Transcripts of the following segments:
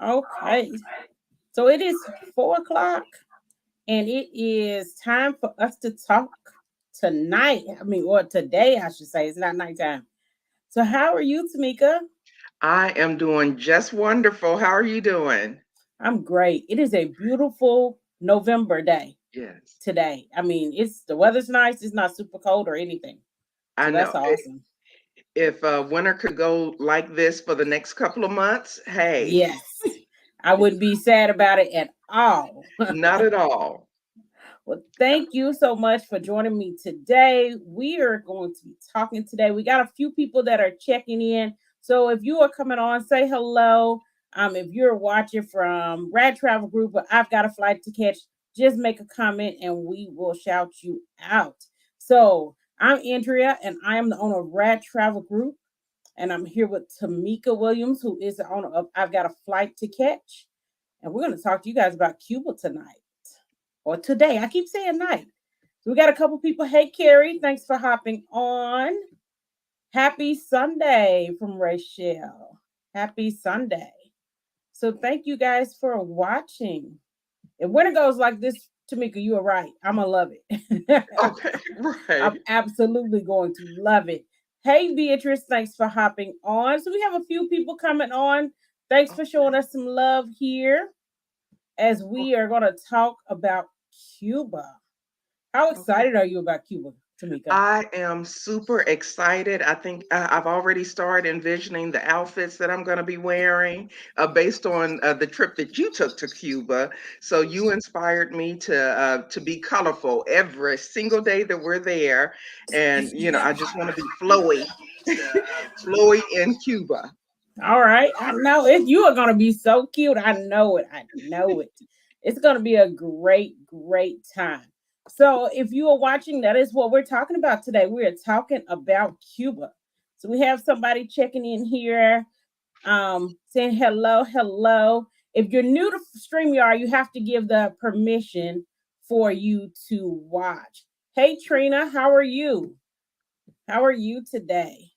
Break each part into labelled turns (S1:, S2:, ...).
S1: Okay. So it is 4 o'clock and it is time for us to talk tonight. I mean, or today, I should say. It's not nighttime. So, how are you, Tamika?
S2: I am doing just wonderful. How are you doing?
S1: I'm great. It is a beautiful November day
S2: Yes,
S1: today. I mean, it's the weather's nice. It's not super cold or anything.
S2: I
S1: So that's
S2: know.
S1: awesome.
S2: If winter could go like this for the next couple of months, hey,
S1: Yes. I wouldn't be sad about it at all.
S2: not at all.
S1: Well, thank you so much for joining me today. We are going to be talking today. We got a few people that are checking in. So if you are coming on, say hello. If you're watching from Rad Travel Group, but I've got a flight to catch, just make a comment and we will shout you out. So I'm Andrea and I am the owner of Rad Travel Group. And I'm here with Tamika Williams, who is the owner of I've Got a Flight to Catch. And we're going to talk to you guys about Cuba tonight or today. I keep saying night. So we got a couple people. Hey, Carrie, thanks for hopping on. Happy Sunday from Rachel. Happy Sunday. So thank you guys for watching. If winter goes like this, Tamika, you are right. I'm gonna love it.
S2: Okay,
S1: I'm
S2: right.
S1: absolutely going to love it. Hey, Beatrice, thanks for hopping on. So we have a few people coming on. Thanks for showing us some love here as we are going to talk about Cuba. How
S2: Okay.
S1: excited are you about Cuba, Tamika?
S2: I am super excited. I think I've already started envisioning the outfits that I'm going to be wearing based on the trip that you took to Cuba. So you inspired me to be colorful every single day that we're there, and I just want to be flowy, flowy in Cuba.
S1: All right. I know it. You are going to be so cute. I know it. I know it. It's going to be a great, great time. So, if you are watching, that is what we're talking about today. We are talking about Cuba. So, we have somebody checking in here, saying hello, hello. If you're new to StreamYard, you have to give the permission for you to watch. Hey, Trina, how are you? How are you today?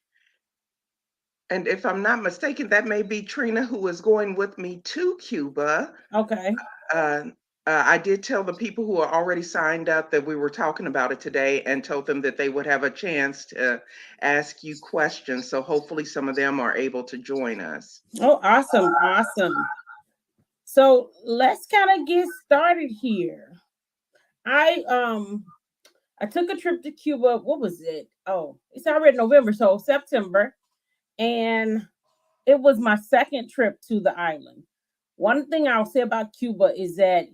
S2: And if I'm not mistaken, that may be Trina who is going with me to Cuba.
S1: Okay.
S2: Uh, I did tell the people who are already signed up that we were talking about it today and told them that they would have a chance to ask you questions. So hopefully some of them are able to join us.
S1: Oh, awesome, awesome. So let's kind of get started here. I um I took a trip to Cuba. What was it? Oh, it's already November, so September, and it was my second trip to the island. One thing I'll say about Cuba is that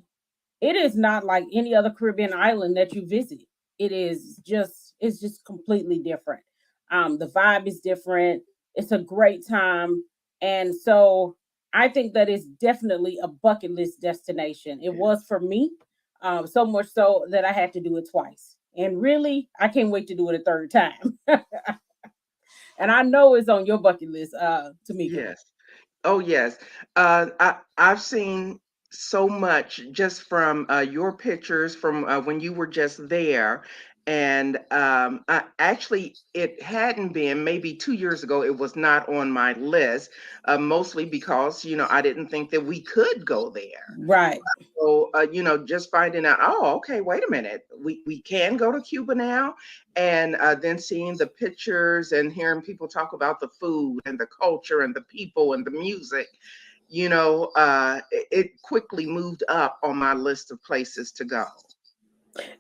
S1: it is not like any other Caribbean island that you visit. It's just completely different. The vibe is different. It's a great time, and so I think that is definitely a bucket list destination. It
S2: Yeah.
S1: was for me, so much so that I had to do it twice. And really, I can't wait to do it a third time. And I know it's on your bucket list, Tamika.
S2: Yes. Oh, yes. I've seen so much just from your pictures from when you were just there. And actually, it hadn't been maybe 2 years ago. It was not on my list, mostly because, I didn't think that we could go there.
S1: Right.
S2: So, just finding out, oh, okay, wait a minute, we can go to Cuba now, and then seeing the pictures and hearing people talk about the food and the culture and the people and the music, it quickly moved up on my list of places to go.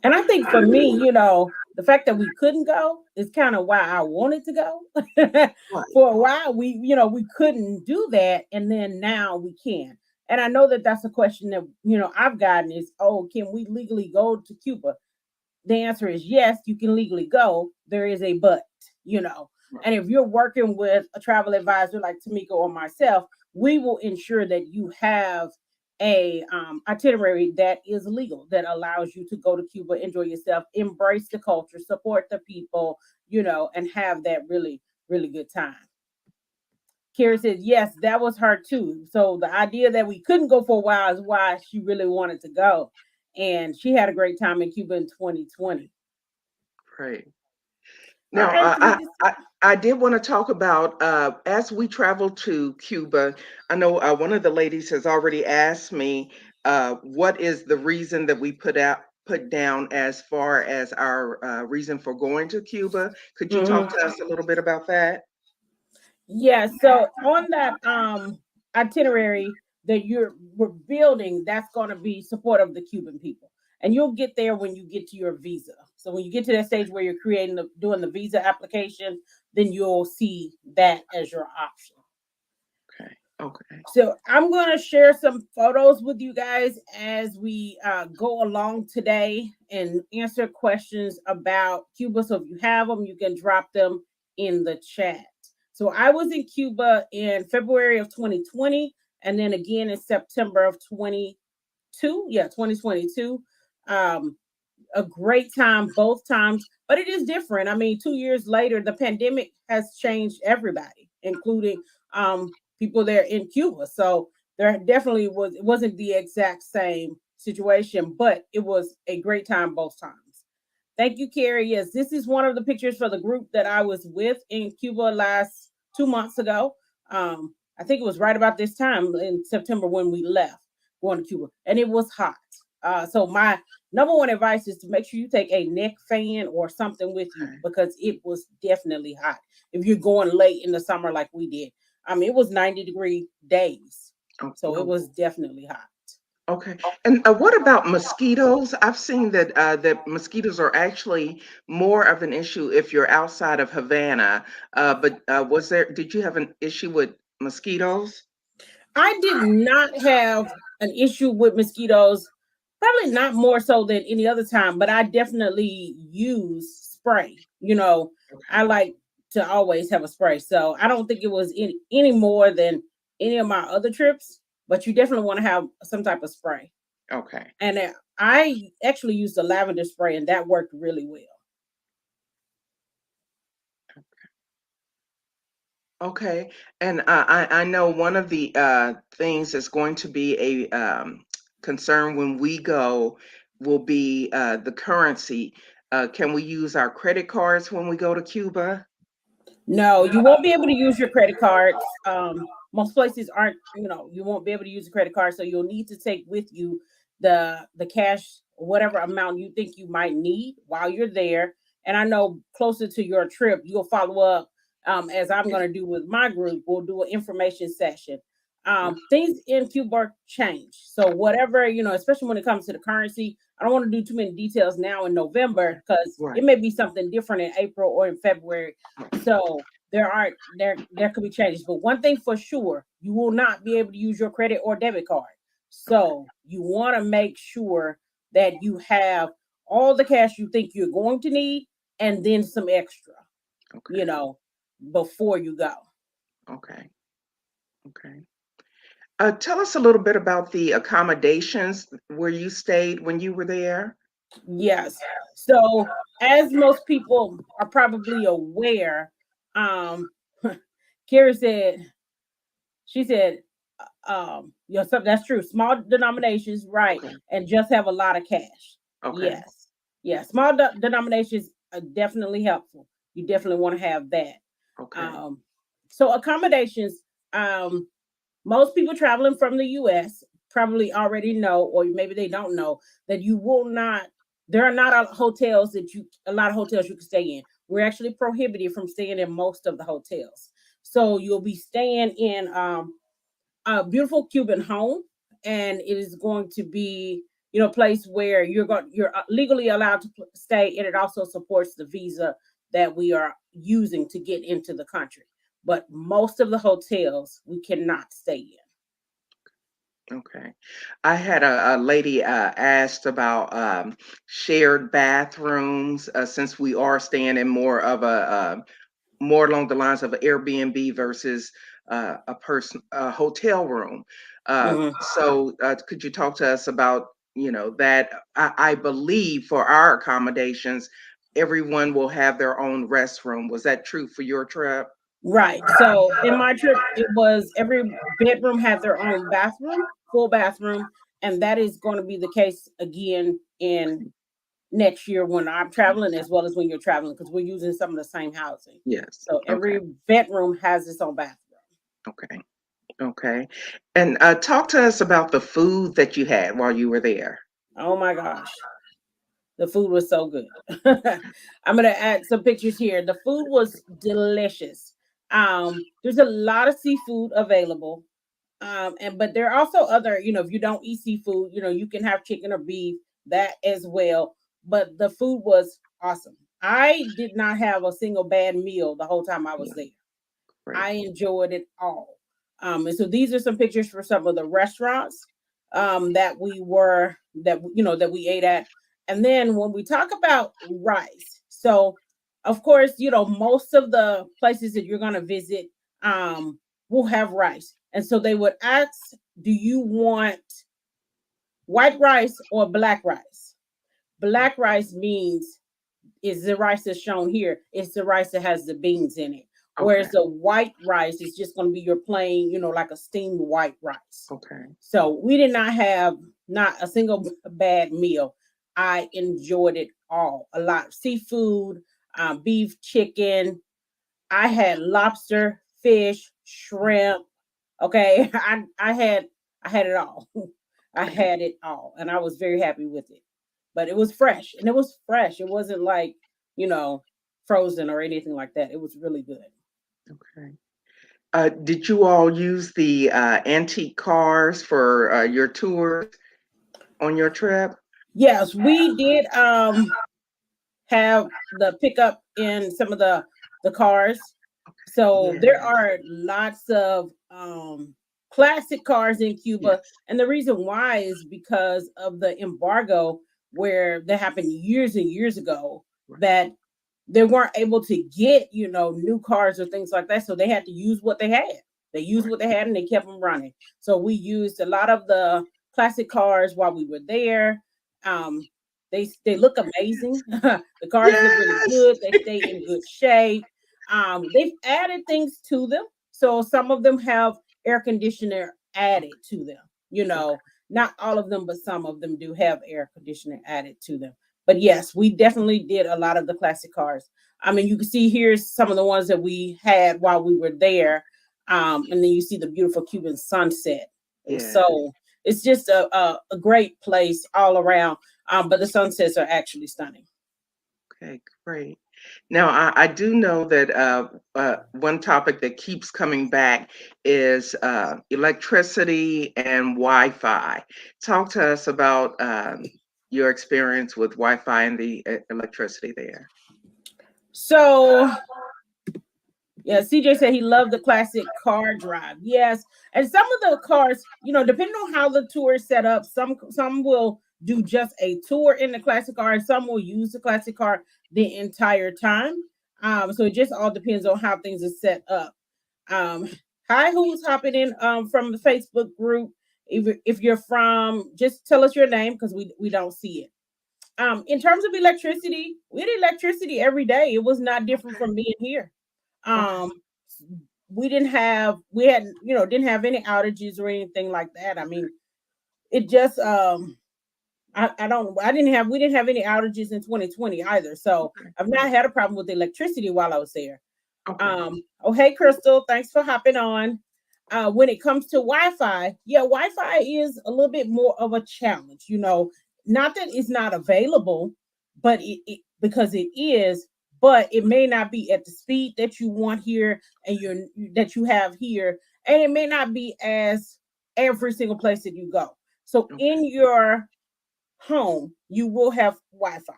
S1: And I think for me, the fact that we couldn't go is kind of why I wanted to go.
S2: Right.
S1: For a while, we couldn't do that, and then now we can. And I know that that's a question that I've gotten is, oh, can we legally go to Cuba? The answer is yes, you can legally go. There is a but, you know.
S2: Right.
S1: And if you're working with a travel advisor like Tamika or myself, we will ensure that you have a itinerary that is legal that allows you to go to Cuba, enjoy yourself, embrace the culture, support the people, and have that really, really good time. Kira says, yes, that was her too. So the idea that we couldn't go for a while is why she really wanted to go. And she had a great time in Cuba in 2020.
S2: Right.
S1: All
S2: Now,
S1: right, we just
S2: I did want to talk about as we travel to Cuba. I know one of the ladies has already asked me what is the reason that we put down as far as our reason for going to Cuba. Could you talk
S1: mhm.
S2: to us a little bit about that?
S1: Yeah, so on that itinerary that we're building, that's going to be support of the Cuban people. And you'll get there when you get to your visa. So when you get to that stage where you're doing the visa application, then you'll see that as your option.
S2: Okay. Okay.
S1: So I'm going to share some photos with you guys as we go along today and answer questions about Cuba. So if you have them, you can drop them in the chat. So I was in Cuba in February of 2020, and then again in September of 22. Yeah, 2022. Um, a great time both times, but it is different. I mean, 2 years later, the pandemic has changed everybody, including people there in Cuba. So there definitely was, it wasn't the exact same situation, but it was a great time both times. Thank you, Carrie. Yes, this is one of the pictures for the group that I was with in Cuba last 2 months ago. I think it was right about this time in September when we left going to Cuba, and it was hot. So my number one advice is to make sure you take a neck fan or something with you
S2: Okay.
S1: because it was definitely hot. If you're going late in the summer like we did, I mean, it was 90-degree days,
S2: Oh,
S1: so it
S2: oh,
S1: was definitely hot.
S2: okay. And what about mosquitoes? I've seen that mosquitoes are actually more of an issue if you're outside of Havana. But did you have an issue with mosquitoes?
S1: I did not have an issue with mosquitoes, probably not more so than any other time, but I definitely use spray. I
S2: Okay.
S1: like to always have a spray. So I don't think it was any more than any of my other trips, but you definitely want to have some type of spray.
S2: Okay.
S1: And I actually used the lavender spray, and that worked really well.
S2: Okay. And I know one of the things that's going to be a concern when we go will be the currency. Can we use our credit cards when we go to Cuba?
S1: No, you won't be able to use your credit cards. Most places aren't, you won't be able to use a credit card, so you'll need to take with you the cash, whatever amount you think you might need while you're there. And I know closer to your trip, you'll follow up, as I'm
S2: Yes.
S1: going to do with my group. We'll do an information session. Things in Cuba change, so whatever especially when it comes to the currency. I don't want to do too many details now in
S2: Okay.
S1: November because it
S2: Right.
S1: may be something different in April or in February, so there could be changes, but one thing for sure, you will not be able to use your credit or debit card.
S2: Okay.
S1: So you want to make sure that you have all the cash you think you're going to need and then some extra, you
S2: Okay.
S1: know, before you go.
S2: Okay. Okay. Tell us a little bit about the accommodations where you stayed when you were there.
S1: Yes. So as most people are probably aware, um Carrie said, she said, that's true. Small denominations, right,
S2: Okay.
S1: and just have a lot of cash.
S2: Okay.
S1: Yes, yeah. Small denominations are definitely helpful. You definitely want to have that.
S2: Okay.
S1: Um, so accommodations. Um, Most people traveling from the U.S. probably already know, or maybe they don't know, that you will not. There are not a lot of hotels you can stay in. We're actually prohibited from staying in most of the hotels. So you'll be staying in a beautiful Cuban home, and it is going to be a place where you're legally allowed to stay, and it also supports the visa that we are using to get into the country. But most of the hotels we cannot stay in.
S2: Okay. I had a lady asked about shared bathrooms since we are staying in more along the lines of an Airbnb versus a hotel room.
S1: Mhm.
S2: So could you talk to us about that? I believe for our accommodations, everyone will have their own restroom. Was that true for your trip?
S1: Right. So in my trip, it was every bedroom had their own bathroom, full bathroom, and that is going to be the case again in next year when I'm traveling as well as when you're traveling because we're using some of the same housing.
S2: Yes.
S1: So
S2: Okay.
S1: every bedroom has its own bathroom.
S2: Okay. Okay. And talk to us about the food that you had while you were there.
S1: Oh my gosh. The food was so good. I'm gonna add some pictures here. The food was delicious. There's a lot of seafood available. And but there are also other, if you don't eat seafood, you can have chicken or beef, that as well. But the food was awesome. I did not have a single bad meal the whole time I was
S2: Yeah.
S1: there.
S2: Great.
S1: I enjoyed it all. And so these are some pictures for some of the restaurants that we ate at. And then when we talk about rice, so of course, most of the places that you're going to visit will have rice. And so they would ask, do you want white rice or black rice? Black rice means is the rice that's shown here. It's the rice that has the beans in it.
S2: Okay.
S1: Whereas the white rice is just going to be your plain, like a steamed white rice.
S2: Okay.
S1: So we did not have not a single bad meal. I enjoyed it all. A lot of seafood, beef, chicken. I had lobster, fish, shrimp. Okay, I had it all. I
S2: Okay.
S1: had it all, and I was very happy with it. But it was fresh, and it was fresh. It wasn't like you know frozen or anything like that. It was really good.
S2: Okay. Did you all use the antique cars for your tours on your trip?
S1: Yes, we did. Have the pickup in some of the cars. So there
S2: Yes.
S1: are lots of classic cars in Cuba,
S2: Yes.
S1: and the reason why is because of the embargo where that happened years and years ago
S2: Right.
S1: that they weren't able to get new cars or things like that, so they had to use what they had. They used
S2: Right.
S1: what they had and they kept them running. So we used a lot of the classic cars while we were there. um they look amazing. The cars look really
S2: Yes.
S1: good. They stay in good shape. They've added things to them, so some of them have air conditioner added to them,
S2: Okay.
S1: not all of them, but some of them do have air conditioner added to them. But yes, we definitely did a lot of the classic cars. I mean, you can see here's some of the ones that we had while we were there. And then you see the beautiful Cuban sunset. It was
S2: Yes.
S1: so it's just a great place all around. But the sunsets are actually stunning.
S2: Okay. Great. Now, I do know that one topic that keeps coming back is electricity and Wi-Fi. Talk to us about your experience with Wi-Fi and the electricity there.
S1: So yeah, CJ said he loved the classic car drive. Yes, and some of the cars, depending on how the tour is set up, some will do just a tour in the classic car, and some will use the classic car the entire time. So it just all depends on how things are set up. Um, Hi, who's hopping in from the Facebook group? If you're from, just tell us your name because we don't see it. In terms of electricity, we had electricity every day. It was not different
S2: Okay.
S1: from being here.
S2: Okay.
S1: Um, we didn't have any outages or anything like that. I mean, it just I don't I didn't have we didn't have any outages in 2020 either. So
S2: Okay.
S1: I've not
S2: Great.
S1: had a problem with electricity while I was there.
S2: Okay.
S1: Oh, hey, Crystal, thanks for hopping on. When it comes to Wi-Fi, yeah, Wi-Fi is a little bit more of a challenge. Not that it's not available, but because it is, but it may not be at the speed that you want here and that you have here, and it may not be as every single place that you go. So
S2: Okay.
S1: in your home, you will have Wi-Fi.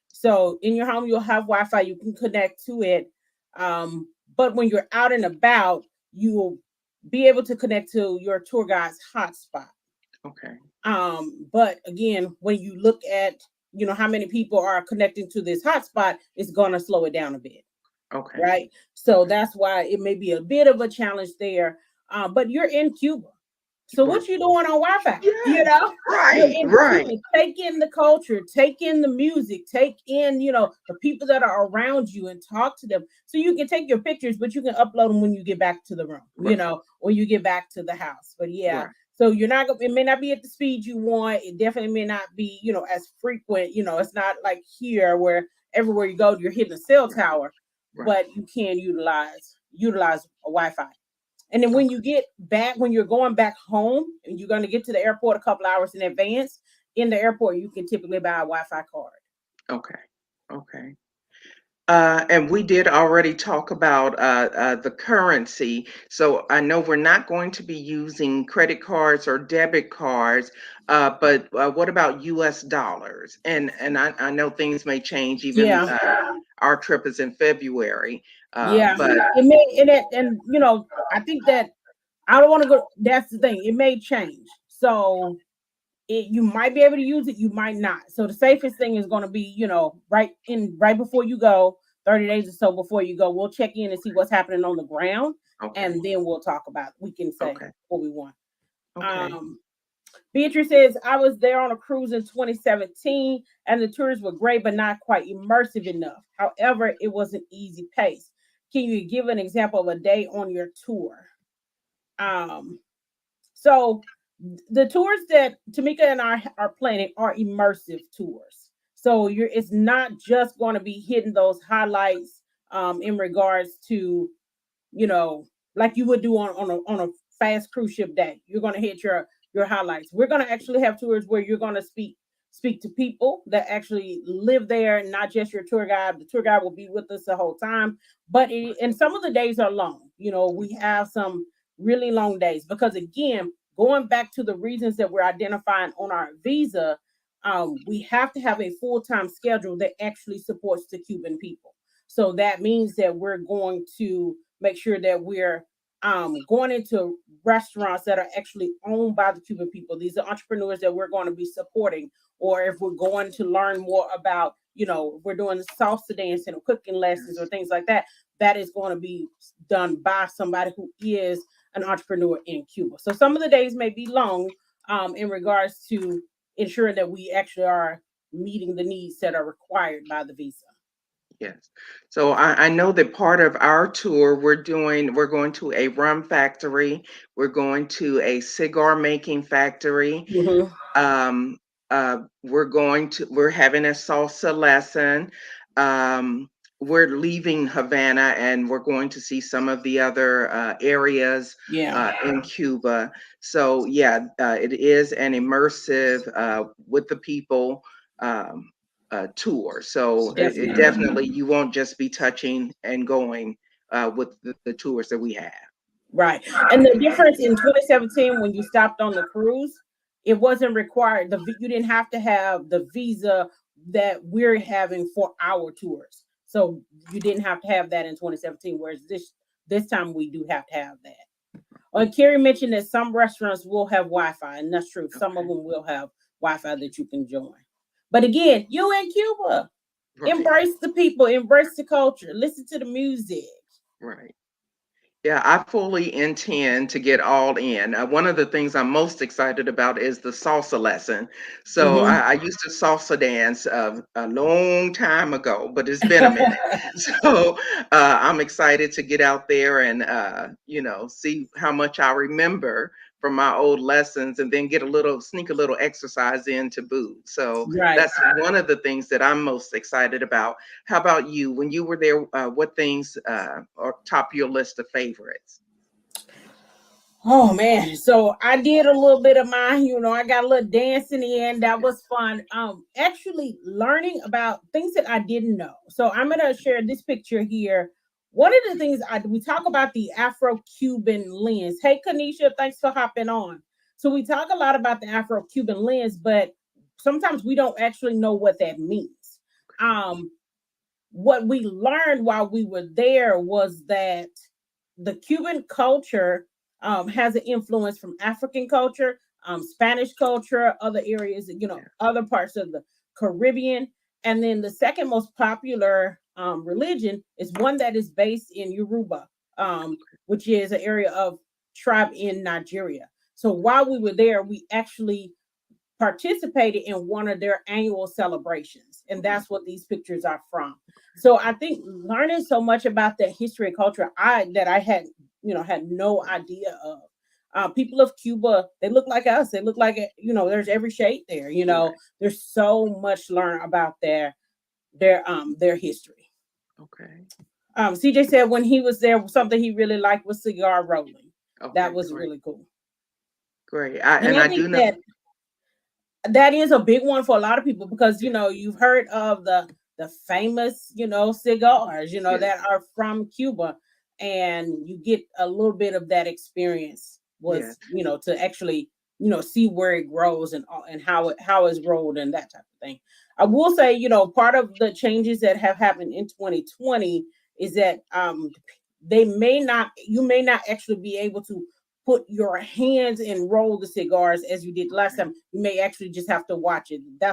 S1: So in your home, you'll have Wi-Fi. You can connect to it. But when you're out and about, you will be able to connect to your tour guide's hotspot.
S2: Okay.
S1: But again, when you look at how many people are connecting to this hotspot, it's gonna slow it down a bit,
S2: Okay.
S1: right? So
S2: Okay.
S1: that's why it may be a bit of a challenge there. But you're in Cuba. So
S2: Right.
S1: what you doing on Wi-Fi?
S2: Yes.
S1: You're
S2: Right.
S1: in
S2: Right.
S1: Cuba. Take in the culture, take in the music, take in, the people that are around you and talk to them. So you can take your pictures, but you can upload them when you get back to the room,
S2: Right.
S1: or you get back to the house. But yeah,
S2: Right.
S1: So you're not it may not be at the speed you want. It definitely may not be, as frequent. It's not like here where everywhere you go you're hitting a cell
S2: Right.
S1: tower,
S2: Right.
S1: but you can utilize a Wi-Fi. And then when
S2: Okay.
S1: you get back, when you're going back home and you're going to get to the airport a couple hours in advance, in the airport you can typically buy a Wi-Fi card.
S2: Okay. Okay. And we did already talk about the currency. So I know we're not going to be using credit cards or debit cards, but what about US dollars? And I know things may change, even
S1: Yeah,
S2: our trip is in February.
S1: yeah.
S2: But
S1: It may and I think that I don't want to go. That's the thing. It may change. So you might be able to use it, you might not. So the safest thing is going to be, right before you go, 30 days or so before you go, we'll check in and see what's happening on the ground,
S2: okay,
S1: and then we'll talk about it. We can say
S2: okay,
S1: what we want.
S2: okay.
S1: Um, Beatrice says, I was there on a cruise in 2017 and the tours were great, but not quite immersive enough. However, it was an easy pace. Can you give an example of a day on your tour? Um, so the tours that Tamika and I are planning are immersive tours. So it's not just going to be hitting those highlights in regards to, you know, like you would do on a fast cruise ship day. You're going to hit your highlights. We're going to actually have tours where you're going to speak to people that actually live there, not just your tour guide. The tour guide will be with us the whole time, but and some of the days are long. We have some really long days because again, going back to the reasons that we're identifying on our visa, we have to have a full-time schedule that actually supports the Cuban people. So that means that we're going to make sure that we're going into restaurants that are actually owned by the Cuban people. These are entrepreneurs that we're going to be supporting. Or if we're going to learn more about, we're doing salsa dancing or cooking lessons or
S2: Yes,
S1: things like that, that is going to be done by somebody who is an entrepreneur in Cuba. So some of the days may be long in regards to ensuring that we actually are meeting the needs that are required by the visa.
S2: yes. So I know that part of our tour we're going to a rum factory, we're going to a cigar making factory.
S1: Mhm.
S2: Um, we're having a salsa lesson. Um, we're leaving Havana and we're going to see some of the other areas
S1: Yeah,
S2: in Cuba. So yeah, it is an immersive with the people tour. So it
S1: definitely.
S2: definitely you won't just be touching and going with the tours that we have.
S1: Right. And the difference in 2017 when you stopped on the cruise, it wasn't required. You didn't have to have the visa that we're having for our tours. So you didn't have to have that in 2017, whereas this time we do have to have that. Carrie mentioned that some restaurants will have Wi-Fi, and that's true. Some of
S2: Okay.
S1: them will have Wi-Fi that you can join. But again, you in Cuba,
S2: Right.
S1: embrace the people, embrace the culture, listen to the music.
S2: Right. Yeah, I fully intend to get all in. One of the things I'm most excited about is the salsa lesson. So
S1: Hmm.
S2: I used to salsa dance a long time ago, but it's been a minute. So I'm excited to get out there and see how much I remember from my old lessons, and then sneak a little exercise in to boot. So
S1: Right.
S2: that's one of the things that I'm most excited about. How about you? When you were there, what things are top of your list of favorites?
S1: Oh man, so I did a little bit of mine, I got a little dancing in. That was fun. Actually learning about things that I didn't know. So I'm gonna share this picture here. One of the things we talk about the Afro-Cuban lens. Hey Kanisha, thanks for hopping on. So we talk a lot about the Afro-Cuban lens, but sometimes we don't actually know what that means.
S2: Okay.
S1: Um, what we learned while we were there was that the Cuban culture has an influence from African culture, Spanish culture, other areas,
S2: Yeah.
S1: other parts of the Caribbean. And then the second most popular religion is one that is based in Yoruba, which is an area of tribe in Nigeria. So while we were there, we actually participated in one of their annual celebrations, and
S2: Mhm.
S1: that's what these pictures are from. So I think learning so much about that history and culture I had no idea of, People of Cuba, they look like us. They look like, there's every shade there.
S2: Right.
S1: There's so much to learn about their history.
S2: Okay.
S1: CJ said when he was there, something he really liked was cigar rolling. That
S2: Okay.
S1: was
S2: Great.
S1: really cool.
S2: Great.
S1: And
S2: And
S1: I
S2: I
S1: think
S2: do know.
S1: that is a big one for a lot of people because you've heard of the famous cigars
S2: Yes.
S1: that are from Cuba, and you get a little bit of that experience
S2: Yes.
S1: was to actually see where it grows and how it's rolled and that type of thing. I will say part of the changes that have happened in 2020 is that they may not you may not actually be able to put your hands and roll the cigars as you did last
S2: Okay.
S1: time. You may actually just have to watch it.
S2: Okay.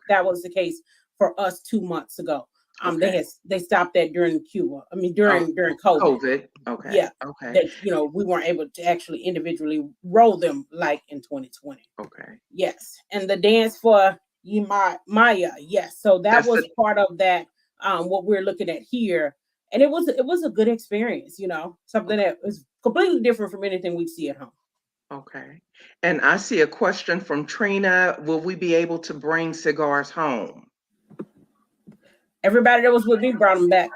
S1: That was the case for us 2 months ago.
S2: Okay.
S1: They stopped that during Cuba. I mean
S2: Oh,
S1: during COVID.
S2: COVID.
S1: Yeah,
S2: Okay. Okay.
S1: that we weren't able to actually individually roll them like in 2020.
S2: Okay.
S1: Yes, and the dance for Maya. Yes, so that
S2: That's
S1: was
S2: the
S1: part of that. What we're looking at here, and it was a good experience. Something
S2: okay.
S1: that was completely different from anything we see at home.
S2: Okay. And I see a question from Trina. Will we be able to bring cigars home?
S1: Everybody that was with me brought them back.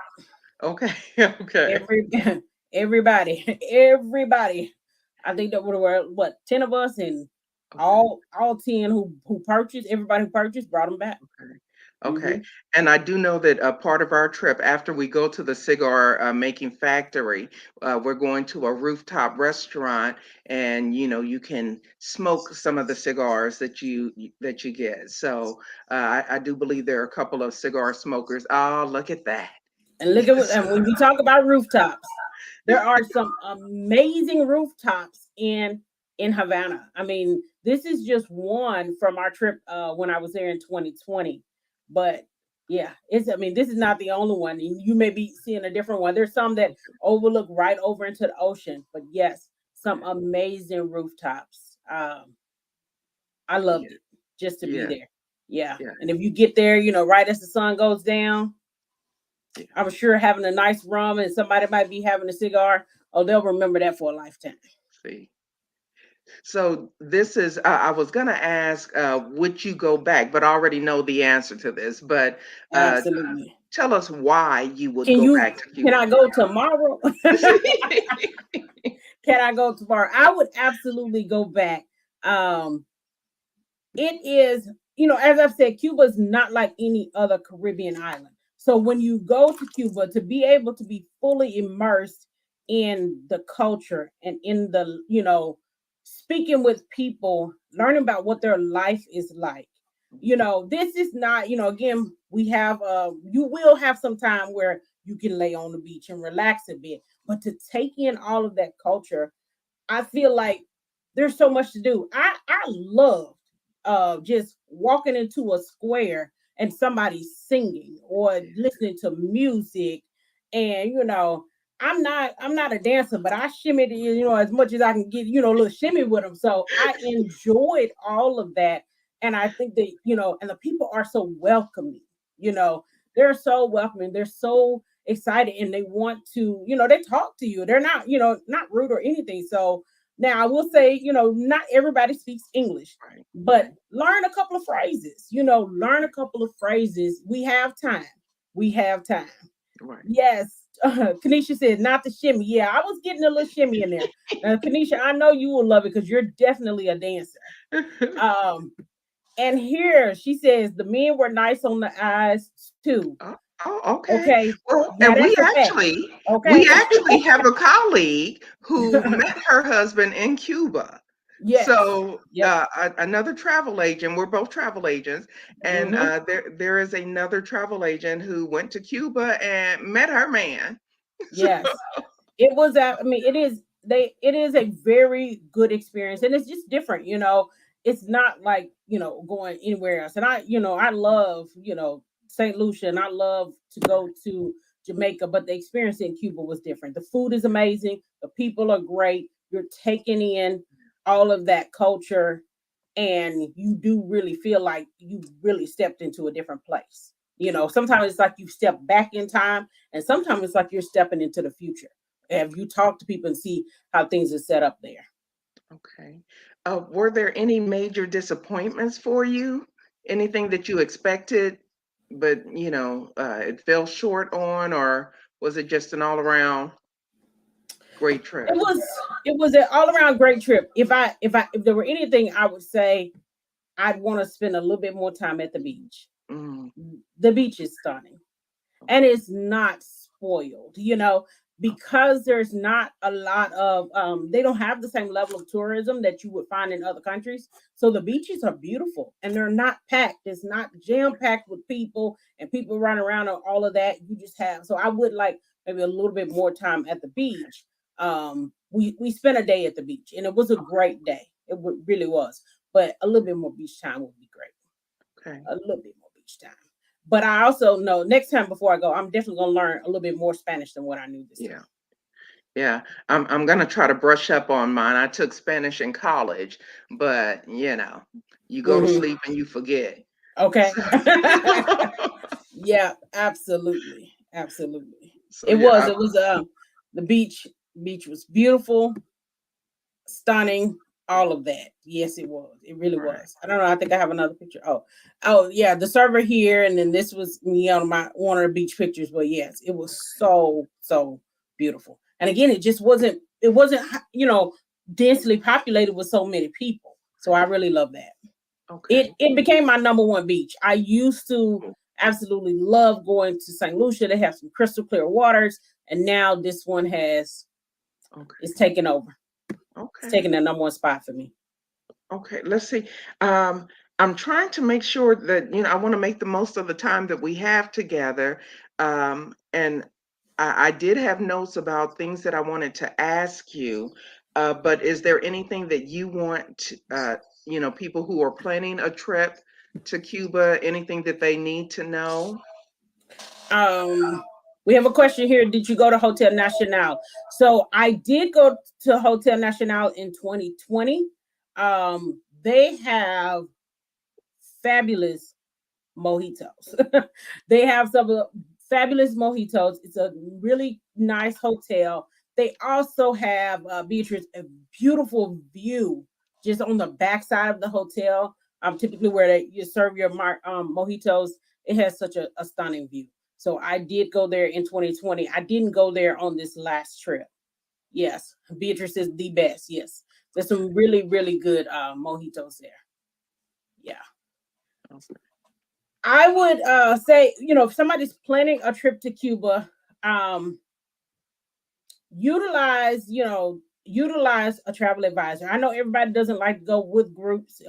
S2: Okay. Okay.
S1: Every everybody. I think that were what 10 of us, and
S2: Okay.
S1: all 10 who purchased. Everybody who purchased brought them back.
S2: Okay.
S1: Hmm.
S2: Okay. And I do know that part of our trip, after we go to the cigar making factory, we're going to a rooftop restaurant, and you can smoke some of the cigars that you get. So I do believe there are a couple of cigar smokers. Oh, look at that!
S1: And look at what, and when we talk about rooftops, there are some amazing rooftops in Havana. I mean, this is just one from our trip when I was there in 2020. But yeah, this is not the only one. You may be seeing a different one. There's some that overlook right over into the ocean. But yes, some
S2: Okay.
S1: amazing rooftops. I loved
S2: Yeah.
S1: it just to be
S2: Yeah.
S1: there. Yeah.
S2: Yeah.
S1: And if you get there, right as the sun goes down,
S2: Yeah.
S1: I'm sure having a nice rum and somebody might be having a cigar. Oh, they'll remember that for a lifetime.
S2: See. So this is, I was going to ask, would you go back? But I already know the answer to this. But uh,
S1: Absolutely.
S2: tell us why you would
S1: Can
S2: go
S1: you?
S2: back to
S1: Can
S2: Cuba.
S1: I go tomorrow? Can I go tomorrow? I would absolutely go back. Um, it is, as I've said, Cuba is not like any other Caribbean island. So when you go to Cuba, to be able to be fully immersed in the culture and in speaking with people, learning about what their life is like. This is not, again, you will have some time where you can lay on the beach and relax a bit, but to take in all of that culture, I feel like there's so much to do. I love just walking into a square and somebody singing or listening to music, and I'm not a dancer, but I shimmied as much as I can get a little shimmy with them. So I enjoyed all of that, and I think that and the people are so welcoming. You know, they're so welcoming. They're so excited, and they want to they talk to you. They're not not rude or anything. So now I will say, not everybody speaks English,
S2: Right,
S1: but
S2: right,
S1: learn a couple of phrases. Learn a couple of phrases. We have time. We have time.
S2: right.
S1: Yes. Kanisha said, not the shimmy. Yeah, I was getting a little shimmy in there. Now, Kanisha, I know you will love it because you're definitely a dancer. Um, and here she says the men were nice on the eyes too.
S2: Oh, oh, okay.
S1: Okay.
S2: Well,
S1: Now
S2: and we
S1: that's a fact.
S2: actually we
S1: Okay.
S2: actually have a colleague who met her husband in Cuba.
S1: Yes.
S2: So
S1: Yep.
S2: another travel agent, we're both travel agents, and
S1: Hmm.
S2: there is another travel agent who went to Cuba and met her man. So,
S1: Yes. It was it is a very good experience, and it's just different. It's not like going anywhere else. And I love St. Lucia, and I love to go to Jamaica, but the experience in Cuba was different. The food is amazing, the people are great, you're taking in all of that culture, and you do really feel like you really stepped into a different place. Sometimes it's like you step back in time, and sometimes it's like you're stepping into the future. Have you talked to people and see how things are set up there?
S2: Okay. Were there any major disappointments for you? Anything that you expected, but it fell short on, or was it just an all around great
S1: It
S2: trip?
S1: was it was an all around great trip. If there were anything, I would say I'd want to spend a little bit more time at the beach.
S2: Mm,
S1: The beach is stunning and it's not spoiled, because there's not a lot of they don't have the same level of tourism that you would find in other countries. So the beaches are beautiful and they're not packed. It's not jam packed with people and people running around and all of that. You just have, so I would like maybe a little bit more time at the beach. We spent a day at the beach and it was a great day. Really was, but a little bit more beach time would be great.
S2: okay.
S1: A little bit more beach time. But I also know next time before I go, I'm definitely gonna learn a little bit more Spanish than what I knew this time.
S2: Yeah. Yeah. I'm gonna try to brush up on mine. I took Spanish in college, but you go to
S1: Hmm.
S2: sleep and you forget.
S1: Okay.
S2: So,
S1: Yeah, absolutely, absolutely.
S2: so
S1: It
S2: yeah,
S1: was. It was. The beach. Beach was beautiful, stunning, all of that. Yes, it was. It really
S2: right.
S1: was. I don't know. I think I have another picture. Oh, yeah. The server here, and then this was me on my one of the beach pictures. But yes, it was so beautiful. And again, it just wasn't. It wasn't densely populated with so many people. So I really love that. It
S2: Okay.
S1: it became my number one beach. I used to
S2: Cool.
S1: absolutely love going to St. Lucia. They have some crystal clear waters, and now this one has it's
S2: Okay.
S1: taken over. It's
S2: Okay.
S1: taking the number one spot for me.
S2: Okay, let's see. Um, I'm trying to make sure that, I want to make the most of the time that we have together. And I did have notes about things that I wanted to ask you. But is there anything that you want, people who are planning a trip to Cuba, anything that they need to know?
S1: Um, we have a question here. Did you go to Hotel Nacional? So I did go to Hotel Nacional in 2020. They have fabulous mojitos. They have some of the fabulous mojitos. It's a really nice hotel. They also have Beatrice a beautiful view just on the backside of the hotel. Typically where you serve your mojitos, it has such a stunning view. So I did go there in 2020. I didn't go there on this last trip. Yes, Beatrice is the best. Yes, there's some really good mojitos there. Yeah. I would say, if somebody's planning a trip to Cuba, um, utilize a travel advisor. I know everybody doesn't like to go with groups.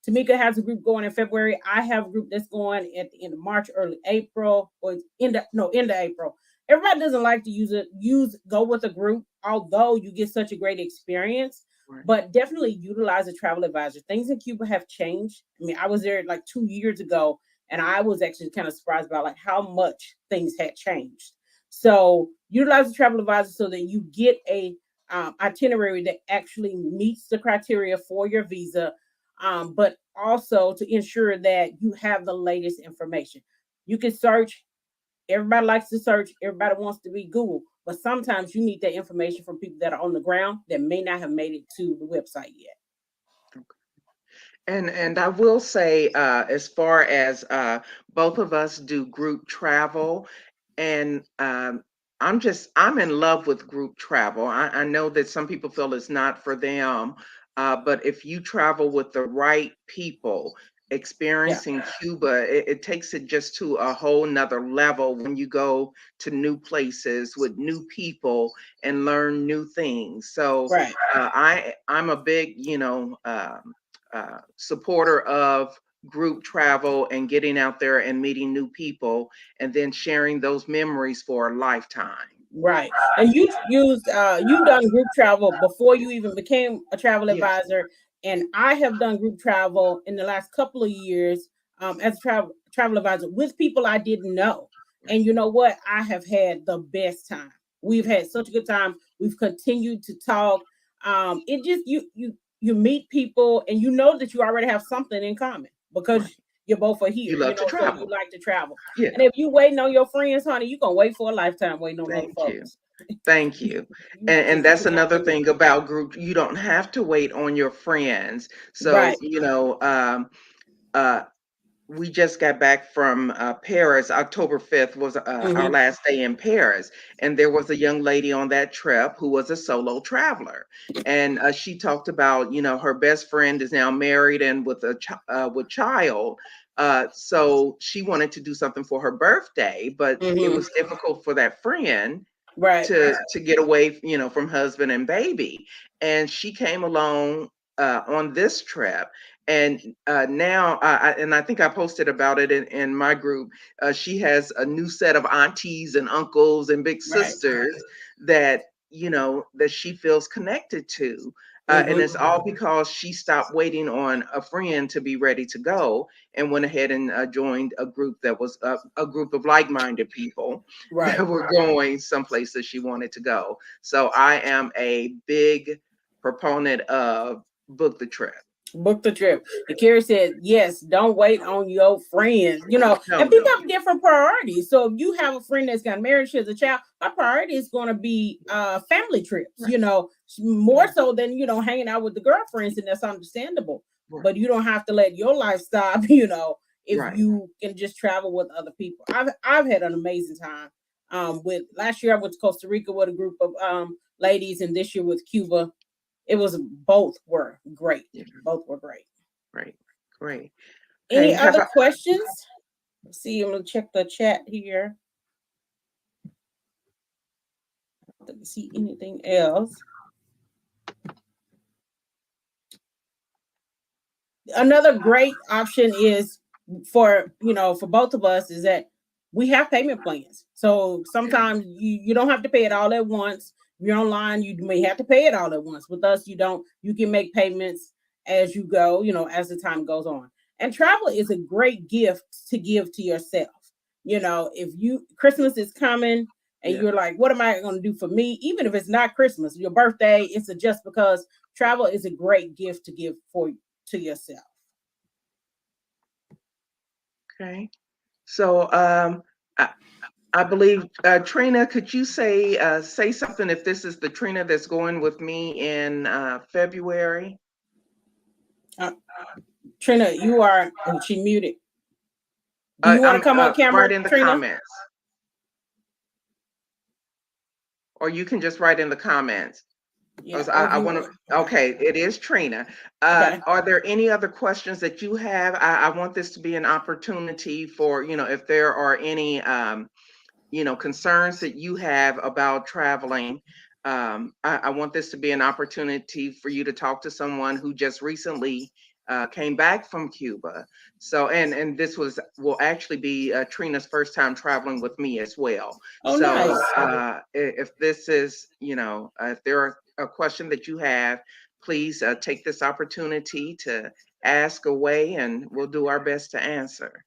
S1: Tamika has a group going in February. I have a group that's going at the end of March, early April, or end of April. Everybody doesn't like to go with a group, although you get such a great experience.
S2: Right,
S1: But definitely utilize a travel advisor. Things in Cuba have changed. I mean, I was there like 2 years ago, and I was actually kind of surprised about like how much things had changed. So utilize a travel advisor so that you get a itinerary that actually meets the criteria for your visa, but also to ensure that you have the latest information. You can search. Everybody likes to search. Everybody wants to be Google, but sometimes you need that information from people that are on the ground that may not have made it to the website yet.
S2: and I will say, as far as both of us do group travel, and I'm in love with group travel. I know that some people feel it's not for them, but if you travel with the right people,
S1: Yeah.
S2: experiencing Cuba, it takes it just to a whole nother level when you go to new places with new people and learn new things. So
S1: Right.
S2: I'm a big, supporter of group travel and getting out there and meeting new people and then sharing those memories for a lifetime.
S1: Right. And you've done group travel before you even became a travel
S2: Yes.
S1: advisor. And I have done group travel in the last couple of years as a travel advisor with people I didn't know.
S2: Right.
S1: And you know what? I have had the best time. We've
S2: Yeah.
S1: had such a good time. We've continued to talk. It just you meet people and you know that you already have something in common
S2: Right.
S1: because you both are
S2: You
S1: here,
S2: love to
S1: so you
S2: travel.
S1: like to travel. And
S2: Yeah.
S1: if you waiting on your friends, honey, you gonna wait for a lifetime waiting on those
S2: Thank you.
S1: folks.
S2: Thank you.
S1: You
S2: And
S1: just
S2: that's
S1: cannot
S2: another
S1: do it.
S2: thing about group. You don't have to wait on your friends. So,
S1: Right.
S2: uh, we just got back from Paris. October 5th was our
S1: Hmm.
S2: last day in Paris. And there was a young lady on that trip who was a solo traveler. And she talked about, her best friend is now married and with with child. So she wanted to do something for her birthday, but it
S1: Hmm.
S2: was difficult for that friend
S1: Right.
S2: to get away, from husband and baby. And she came along on this trip. And now, and I think I posted about it in my group. She has a new set of aunties and uncles and big
S1: Right.
S2: sisters that that she feels connected to. And
S1: Hmm.
S2: it's all because she stopped waiting on a friend to be ready to go and went ahead and joined a group that was a group of like-minded people
S1: Right.
S2: that were going someplace that she wanted to go. So I am a big proponent of book the trip.
S1: Book the trip. And Carrie said, yes, don't wait on your friends. And
S2: No,
S1: people have different priorities. So if you have a friend that's got married, she has a child, her priority is going to be family trips,
S2: right,
S1: more so than, hanging out with the girlfriends, and that's understandable.
S2: right,
S1: But you don't have to let your life stop, if
S2: right.
S1: you can just travel with other people. I've had an amazing time. With last year I went to Costa Rica with a group of ladies, and this year with Cuba. It was both were great.
S2: Yeah,
S1: Both were great.
S2: great, great. Okay,
S1: Any
S2: have
S1: other
S2: I?
S1: questions? Let's see, I'm gonna check the chat here. Let me see anything else. Another great option is for both of us is that we have payment plans. So
S2: Yeah,
S1: sometimes you don't have to pay it all at once. If you're online, you may have to pay it all at once. With us, you don't. You can make payments as you go, as the time goes on. And travel is a great gift to give to yourself. If you Christmas is coming and
S2: yeah.
S1: you're like, what am I going to do for me? Even if it's not Christmas, your birthday, it's a just because travel is a great gift to give to yourself.
S2: Okay. So I, I believe Trina, could you say something if this is the Trina that's going with me in February?
S1: Uh, Trina, you are, oh, she muted. Do you want to
S2: I'm
S1: come on
S2: right
S1: camera,
S2: in the
S1: Trina?
S2: comments, or you can just write in the comments.
S1: Yeah,
S2: 'Cause
S1: or if
S2: I
S1: you,
S2: want to. Okay, it is Trina.
S1: okay.
S2: Are there any other questions that you have? I want this to be an opportunity for if there are any concerns that you have about traveling. I want this to be an opportunity for you to talk to someone who just recently came back from Cuba. So, and this will actually be Trina's first time traveling with me as well.
S1: Oh,
S2: So,
S1: nice.
S2: if this is, if there are a question that you have, please take this opportunity to ask away, and we'll do our best to answer.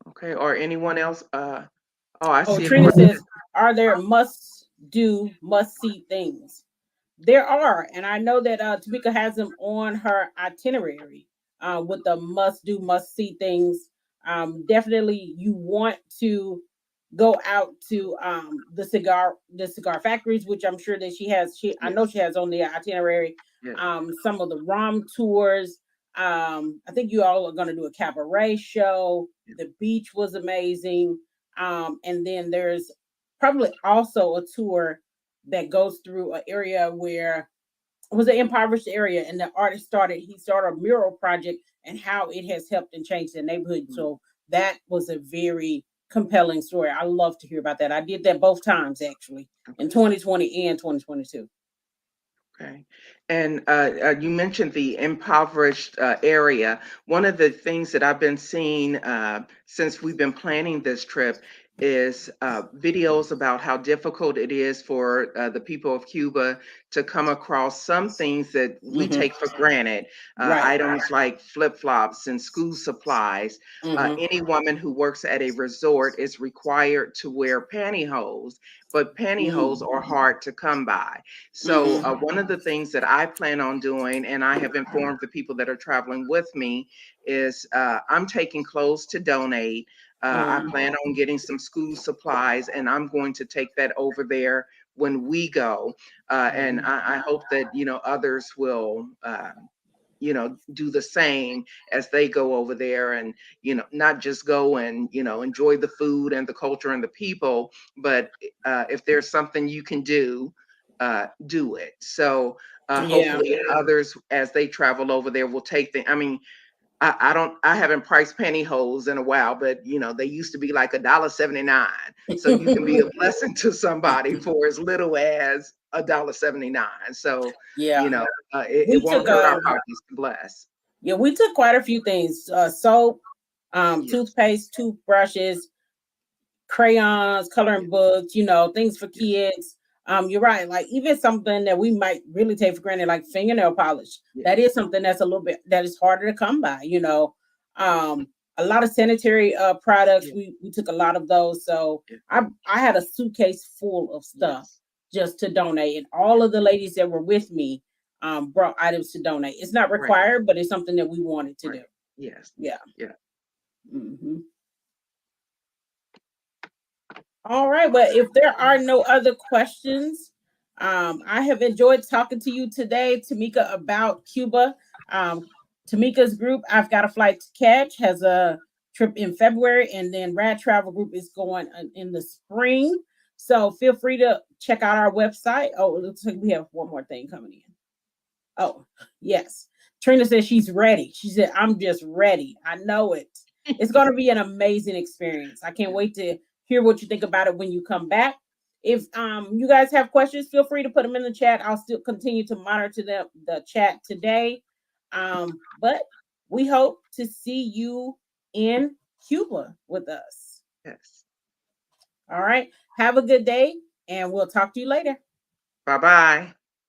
S2: Okay, or anyone else? Oh, I
S1: Oh,
S2: see a
S1: Trina
S2: question.
S1: says, are there must see things? There are, and I know that Tamika has them on her itinerary with the must do, must see things. Definitely, you want to go out to the cigar factories, which I'm sure that she has. I know
S2: Yes,
S1: she has on the itinerary.
S2: yes,
S1: Some of the ROM tours. I think you all are going to do a cabaret show.
S2: yes,
S1: The beach was amazing. And then there's probably also a tour that goes through an area where it was an impoverished area, and the artist started a mural project and how it has helped and changed the neighborhood.
S2: mm,
S1: So that was a very compelling story. I love to hear about that. I did that both times actually, in
S2: okay,
S1: 2020 and 2022.
S2: okay. And you mentioned the impoverished area. One of the things that I've been seeing since we've been planning this trip is videos about how difficult it is for the people of Cuba to come across some things that we
S1: Hmm.
S2: take for granted,
S1: Right.
S2: items like flip flops and school supplies.
S1: Hmm.
S2: Any woman who works at a resort is required to wear pantyhose, but pantyhose are hard to come by. So,
S1: Hmm.
S2: one of the things that I plan on doing, and I have informed the people that are traveling with me, is I'm taking clothes to donate. I
S1: Hmm.
S2: plan on getting some school supplies, and I'm going to take that over there when we go. And
S1: Hmm.
S2: I hope that others will. Do the same as they go over there, and not just go and enjoy the food and the culture and the people, but if there's something you can do it. So
S1: Yeah.
S2: hopefully others, as they travel over there, will take the. I mean, I haven't priced pantyhose in a while, but they used to be like $1.79. So you can be a blessing to somebody for as little as $1.79. So, you
S1: Yeah.
S2: know, it
S1: We
S2: won't
S1: took
S2: hurt our pockets to bless.
S1: yeah, we took quite a few things. Soap,
S2: Yes,
S1: toothpaste, toothbrushes, crayons,
S2: yes,
S1: coloring books, things for
S2: yes,
S1: kids. You're right. Like even something that we might really take for granted, like fingernail polish. That is
S2: yes,
S1: something that's a little bit that is harder to come by.
S2: yes,
S1: Um, a lot of sanitary products.
S2: yes,
S1: We took a lot of those. So
S2: yes,
S1: I had a suitcase full of stuff
S2: yes.
S1: just to donate, and all of the ladies that were with me brought items to donate. It's not
S2: Right,
S1: required, but it's something that we wanted to do.
S2: right. Yes,
S1: Yeah.
S2: yeah.
S1: Hmm. All right. Well, if there are no other questions, I have enjoyed talking to you today, Tamika, about Cuba. Um, Tamika's group, I've Got a Flight to Catch, has a trip in February, and then Rad Travel Group is going in the spring. So feel free to check out our website. Oh, it looks like we have one more thing coming in. Oh, yes. Trina says she's ready. She said, I'm just ready. I know it. It's going to be an amazing experience. I can't
S2: Yeah.
S1: wait to hear what you think about it when you come back. If you guys have questions, feel free to put them in the chat. I'll still continue to monitor the chat today. But we hope to see you in Cuba with us.
S2: Yes.
S1: All right. Have a good day, and we'll talk to you later.
S2: Bye bye.